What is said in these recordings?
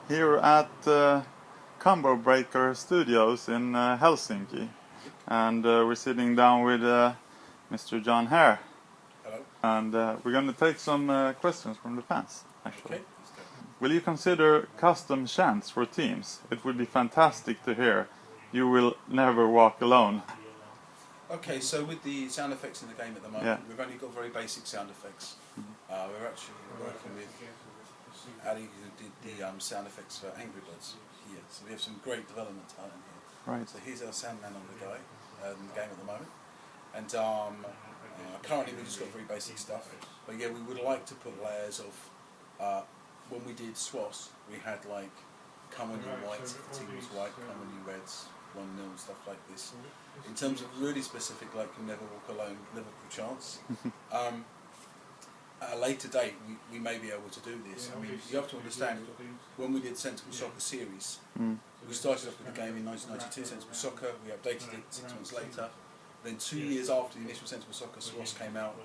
here at Combo Breaker Studios in Helsinki, and we're sitting down with Mr. John Hare. Hello. And we're going to take some questions from the fans, actually. Okay. Will you consider custom chants for teams? It would be fantastic to hear. You will never walk alone. Okay, so with the sound effects in the game at the moment, we've only got very basic sound effects. We're actually working with Ali, who did the sound effects for Angry Birds here. So we have some great development talent here. Right. So he's our sound man on the guy in the game at the moment. And currently we've just got very basic stuff. But yeah, we would like to put layers of, when we did SWOS, we had like come on you whites if the team was white, come on you reds, 1-0 and stuff like this. In terms of really specific, like you never walk alone, Liverpool chants. At a later date, we may be able to do this. I mean, you have to understand, when we did Sensible Soccer series, we started off with the game in 1992, Sensible Soccer, we updated it 6 months later. Then 2 years after the initial Sensible Soccer, SWOS came out,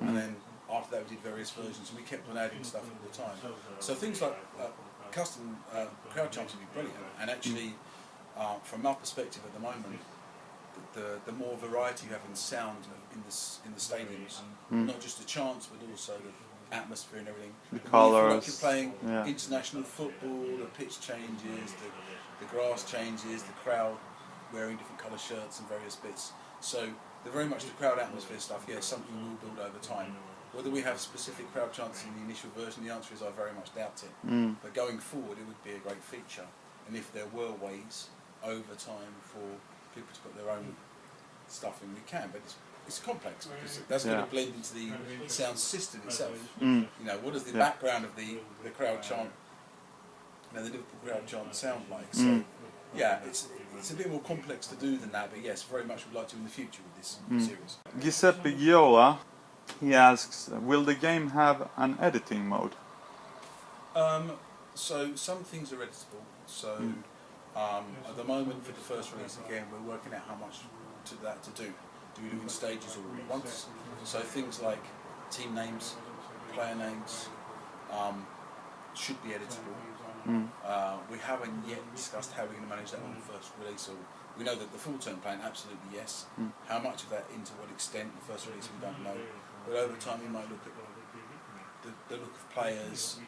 and then after that we did various versions, and we kept on adding stuff all the time. So things like custom crowd chants would be brilliant, and actually, from our perspective at the moment, the more variety you have in sound in the stadiums, not just the chants but also the atmosphere and everything. The colours. Like you're playing international football, the pitch changes, the grass changes, the crowd wearing different colour shirts and various bits. So very much the crowd atmosphere stuff, yeah, something we'll build over time. Whether we have specific crowd chants in the initial version, the answer is I very much doubt it. But going forward, it would be a great feature. And if there were ways over time for people to put their own stuff in, we can, but it's complex because that's going to blend into the sound system itself. You know, what does the background of the crowd chant, the Liverpool crowd chant sound like? So yeah, it's a bit more complex to do than that, but yes, very much would like to in the future with this series. Giuseppe Giola, he asks, will the game have an editing mode? So some things are editable. So at the moment for the first release, again, we're working out how much to do. Do we do in stages or at once? So things like team names, player names should be editable. We haven't yet discussed how we're going to manage that on the first release. Or we know that the full term plan, absolutely yes. How much of that, into what extent, the first release, we don't know. But over time we might look at the look of players,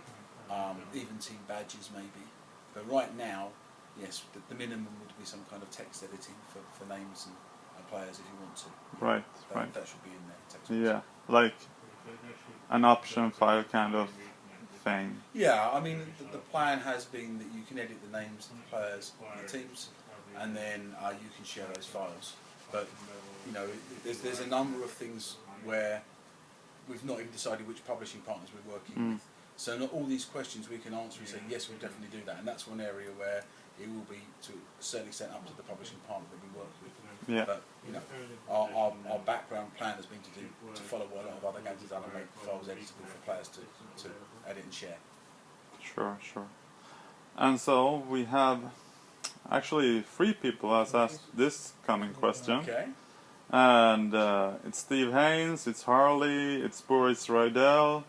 even team badges maybe. But right now, yes, the minimum would be some kind of text editing for names and players if you want to. Right, That should be in there. Text like an option file kind of thing. Yeah, I mean the plan has been that you can edit the names of the players and the teams, and then you can share those files. But you know, there's a number of things where we've not even decided which publishing partners we're working with. So not all these questions we can answer and say yes, we'll definitely do that, and that's one area where it will be to a certain extent up to the publishing partner that we work with. Yeah. But you know, our background plan has been to follow what a lot of other games have done and make files editable for players to edit and share. Sure. And so we have actually 3 people has asked this coming question. Okay. And it's Steve Haynes, it's Harley, it's Boris Rydell.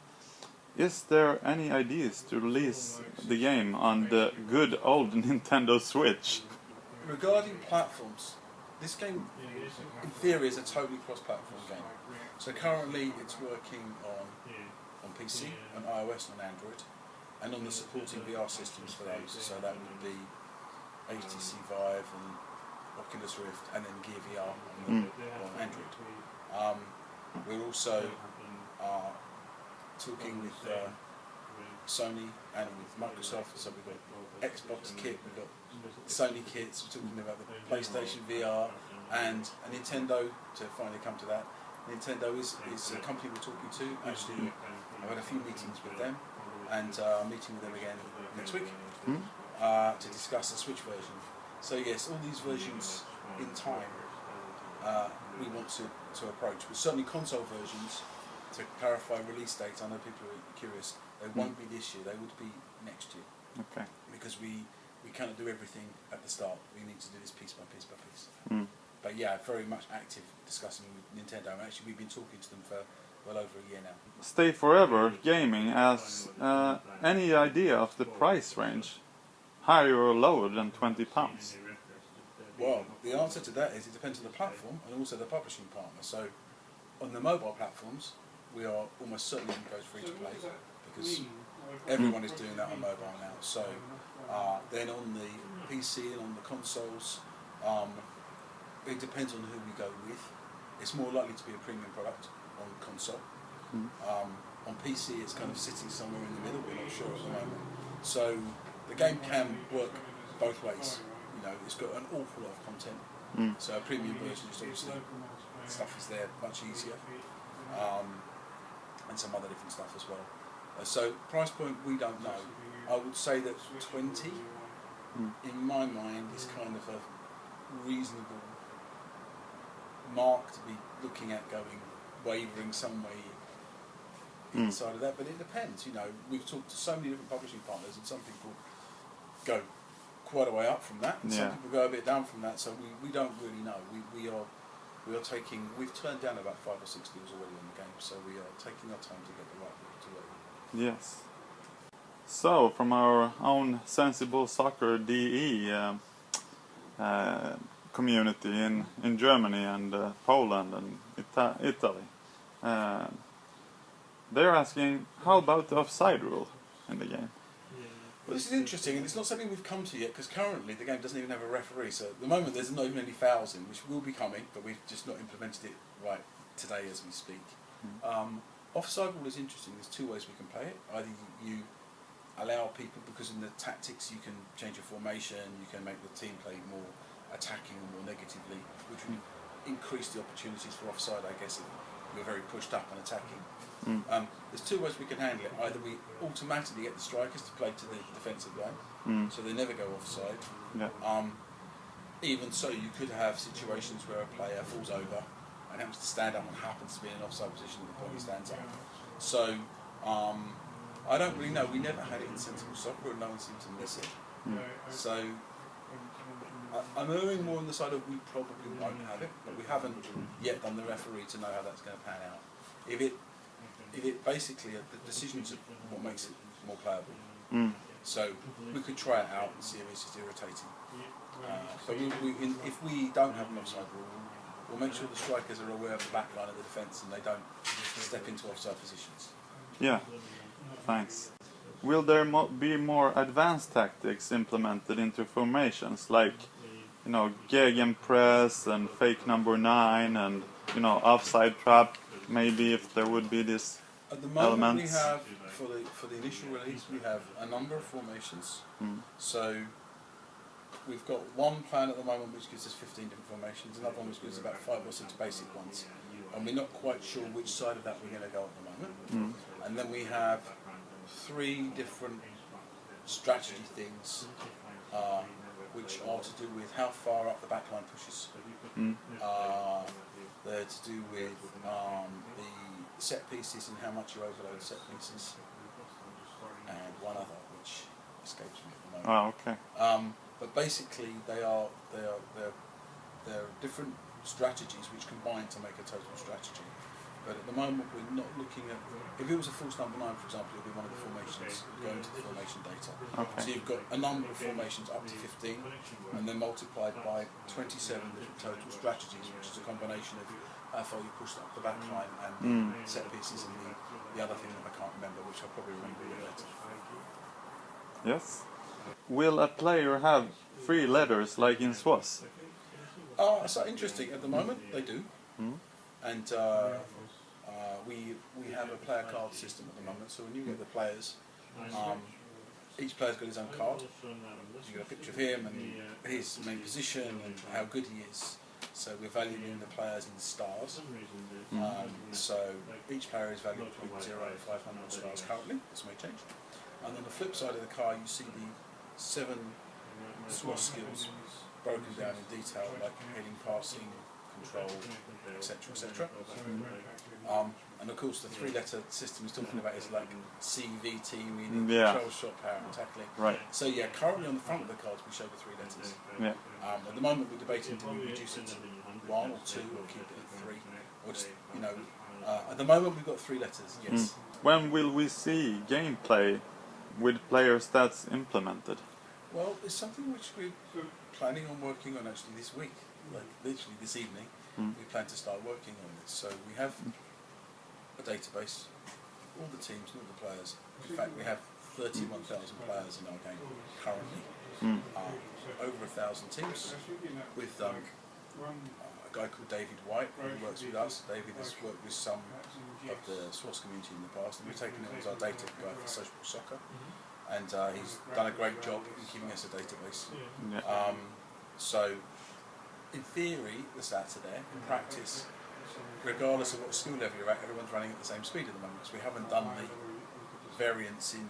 Is there any ideas to release the game on the good old Nintendo Switch? Regarding platforms, this game in theory is a totally cross-platform game. So currently it's working on PC, on iOS and on Android, and on the supporting VR systems for those. So that would be HTC Vive and Oculus Rift, and then Gear VR on Android. We're also talking with Sony and with Microsoft, so we've got Xbox kit, we've got Sony kits, we're talking about the PlayStation VR and a Nintendo to finally come to that. Nintendo is a company we're talking to. Actually, I've had a few meetings with them, and I'm meeting with them again next week to discuss the Switch version. So yes, all these versions in time we want to approach, but certainly console versions, to clarify release dates, I know people are curious, they won't be this year, they would be next year. Okay. Because we cannot do everything at the start, we need to do this piece by piece by piece. But yeah, very much active discussing with Nintendo, and actually we've been talking to them for well over a year now. Stay Forever Gaming asks, any idea of the price range? higher or lower than 20 pounds? Well, the answer to that is it depends on the platform and also the publishing partner. So, on the mobile platforms, we are almost certainly going to go free to play because everyone is doing that on mobile now. So, then on the PC and on the consoles, it depends on who we go with. It's more likely to be a premium product on console. On PC, it's kind of sitting somewhere in the middle. We're not sure at the moment. So, the game can work both ways. You know, it's got an awful lot of content. So a premium version is obviously stuff is there much easier, and some other different stuff as well. So price point we don't know. I would say that 20, in my mind, is kind of a reasonable mark to be looking at going wavering some way inside of that. But it depends. You know, we've talked to so many different publishing partners, and some people go quite a way up from that, and some people go a bit down from that. So we don't really know. We've turned down about 5 or 6 deals already on the game, so we are taking our time to get the right people to work with. Yes. So, from our own Sociable Soccer DE community in Germany and Poland and Italy, they're asking, how about the offside rule in the game? Well, this is interesting, and it's not something we've come to yet, because currently the game doesn't even have a referee, so at the moment there's not even any fouls in, which will be coming, but we've just not implemented it right today as we speak. Offside rule is interesting. There's 2 ways we can play it. Either you allow people, because in the tactics you can change your formation, you can make the team play more attacking or more negatively, which would increase the opportunities for offside, I guess, if we're very pushed up and attacking. There's 2 ways we can handle it. Either we automatically get the strikers to play to the defensive line, so they never go offside. Even so, you could have situations where a player falls over and happens to stand up and happens to be in an offside position at the point he stands up. So, I don't really know. We never had it in Sociable Soccer, and no one seemed to miss it. So, I'm erring more on the side of we probably won't have it, but we haven't yet done the referee to know how that's going to pan out. If it basically, the decisions are what makes it more playable. So we could try it out and see if it's just irritating. But if we don't have an offside rule, we'll make sure the strikers are aware of the back line of the defence and they don't step into offside positions. Yeah, thanks. Will there be more advanced tactics implemented into formations, like, you know, gegenpress and fake number 9 and, you know, offside trap? Maybe if there would be this at the moment elements. We have for the initial release we have a number of formations. So we've got one plan at the moment which gives us 15 different formations, another one which gives us about 5 or 6 basic ones, and we're not quite sure which side of that we're going to go at the moment. And then we have 3 different strategy things which are to do with how far up the back line pushes. They're to do with the set pieces and how much you overload set pieces, and one other which escapes me at the moment. Oh, okay. But basically, they're different strategies which combine to make a total strategy. But at the moment, we're not looking at. If it was a false number 9, for example, it would be one of the formations going to the formation data. So you've got a number of formations up to 15, and then multiplied by 27 different total strategies, which is a combination of how far you push up the back line and set pieces, and the other thing that I can't remember, which I'll probably remember later. Yes. Will a player have 3 letters like in SWOS? So interesting. At the moment, they do, and we have a player card system at the moment. So when you get the players, each player's got his own card. You get a picture of him and his main position and how good he is. So we're valuing the players in stars. So each player is valued between 0 and 500 stars currently. This may change. And on the flip side of the card, you see the 7 SWOS skills broken down in detail, like heading, passing, control, etc., etc. And of course, the 3-letter system he's talking about is like CVT, meaning control, shot, power, and tackling. Right. So yeah, currently on the front of the cards we show the 3 letters. At the moment we're debating do we reduce it to 1 or 2 or keep it at 3, or just, you know. At the moment we've got 3 letters. Yes. When will we see gameplay with player stats implemented? Well, it's something which we're planning on working on actually this week, like literally this evening. We plan to start working on this. So we have a database, all the teams, all the players. In fact, we have 31,000 players in our game currently. Over 1,000 teams with a guy called David White who works with us. David has worked with some of the SWOS community in the past, and we've taken him as our data guy for Sociable Soccer, and he's done a great job in giving us a database. So in theory the stats are there. In practice, regardless of what skill level you're at, everyone's running at the same speed at the moment, because we haven't done the variance in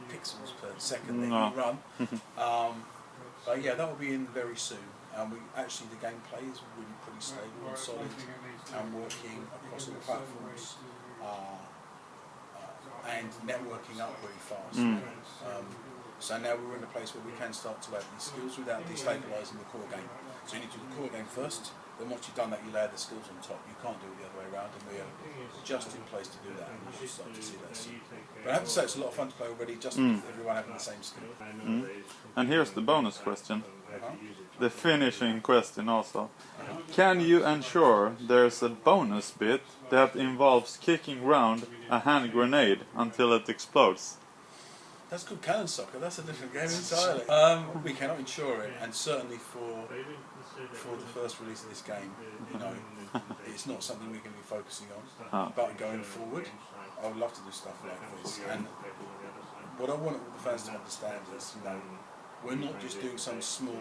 pixels per second that you run. But yeah, that will be in very soon. We actually, the gameplay is really pretty stable and solid, and working across all platforms, and networking up really fast. So now we're in a place where we can start to add these skills without destabilising the core game. So you need to do the core game first, then once you've done that, you layer the skills on top. You can't do it the other way around, and we are just in place to do that, and you should start to see that soon. But I have to say, it's a lot of fun to play already, just with everyone having the same skill. And here's the bonus question. The finishing question also. Can you ensure there's a bonus bit that involves kicking round a hand grenade until it explodes? That's called cannon soccer. That's a different game entirely. We cannot ensure it, and certainly for the first release of this game, you know, it's not something we're going to be focusing on. But going forward, I would love to do stuff like this. And what I want all the fans to understand is, you know, we're not just doing some small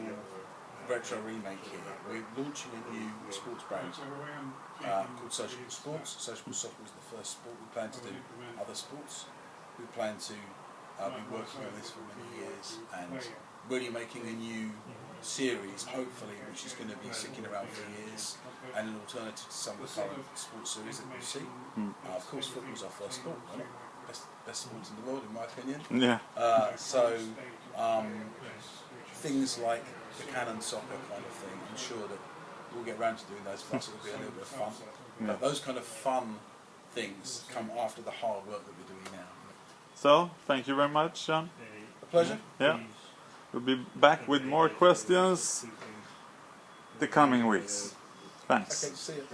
retro remake here. We're launching a new sports brand called Sociable Sports. Sociable Soccer is the first sport. We plan to do other sports. We plan to be working on this for many years, and really making a new series, hopefully, which is going to be sticking around for years, and an alternative to some of the current sports series that we see. Of course, football is our first sport, right? Best sport in the world, in my opinion. So things like the cannon soccer kind of thing, I'm sure that we'll get around to doing those. Plus, it'll be a little bit of fun. But those kind of fun things come after the hard work that we're doing now. So, thank you very much, John. A pleasure. Yeah. We'll be back with more questions the coming weeks. Thanks. Okay, see you.